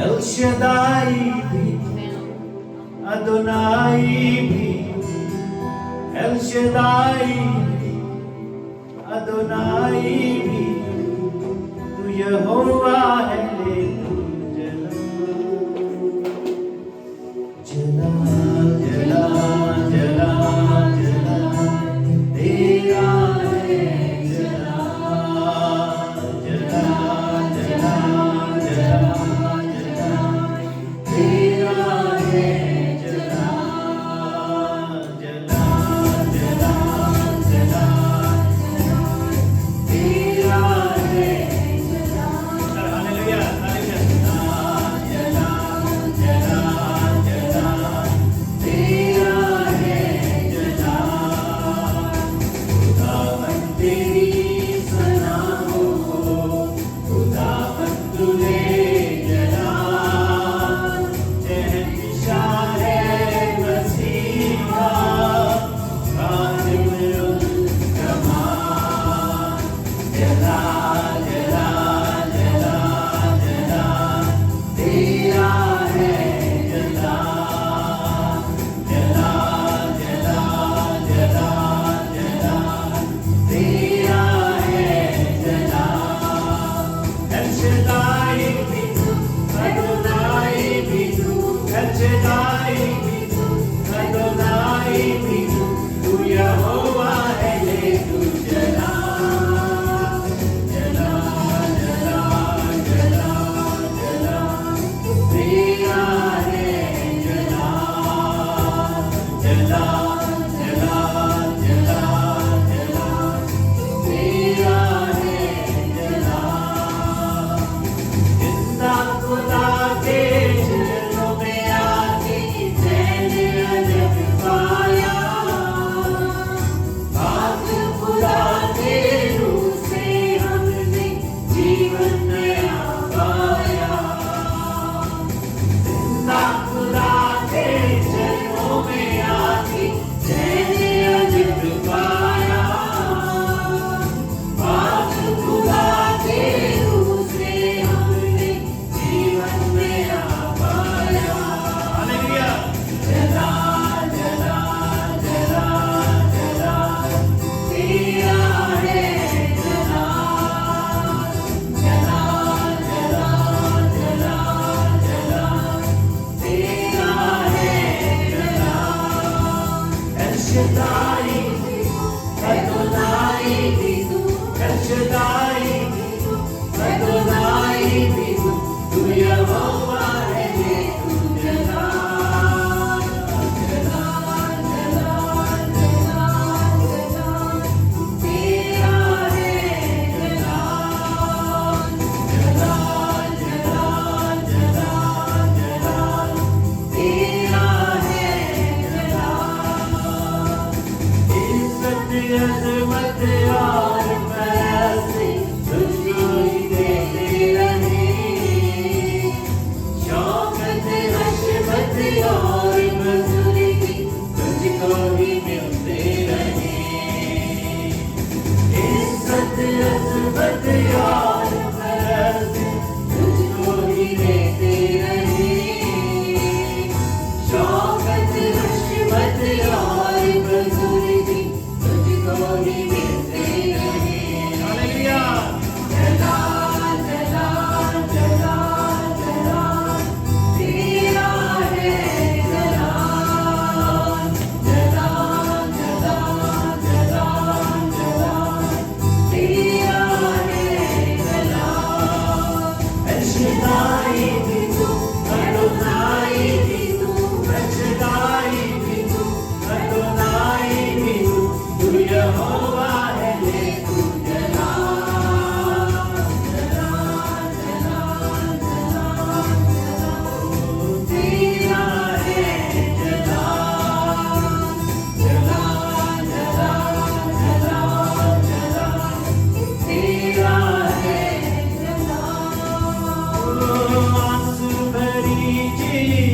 El Shaddai भी, Adonai भी, El Shaddai भी, Adonai भी, तू यहोवा है लेकिन जला जला जला जला तेरा है जला जला जला जला जला तेरा है जला जला जला जला तेरा है जला हालेलुया हालेलुया जला जला तेरा है जला खुदावन तेरी सलामों को खुदावन तुझे जला शहंशाह है मसीहा कादिरुल कमाल जला जला जला जला तेरा है जला जला जला जला जला तेरा है जला El Shaddai भी तू Adonai भी तू El Shaddai भी तू Adonai भी तू यहोवा है ले तू जला जला जला जला जला तेरा है जला जला जला जला जला तेरा है जला जिंदा खुदा के चरणों में आके मैंने अजब पाया पाक खुदा के रूह से हमने जीवन नया पाया जिंदा खुदा के चरणों में आके मैंने अजब पाया पाक खुदा के रूह से हमने जीवन नया पाया हालेलुया जला जला जला जला तेरा है जला जला जला जला जला तेरा है जला El Shaddai Adonai भी तू El Shaddai Adonai भी तू यहोवा है ले तू जला जला जला जला जला तेरा है जला जला जला जला जला तेरा है जला इज्जत अजमत और पैसे तुझको ही देते रहे शौकत हशमत और मजूरी तुझको ही मिलते रहे इज्जत अजमत और पैसे तुझको ही देते रहे शौकत हशमत और मजूरी तुझको ही मिलते रहे हालेलुया जला जला जला जला तेरा है जला जला जला जला जला तेरा है जला El Shaddai भी तू Adonai भी तू El Shaddai भी तू Adonai भी तू यहोवा है ले तू जला जला जला जला जला तेरा है जला जला जला जला जला तेरा है जला आंसू भरी जी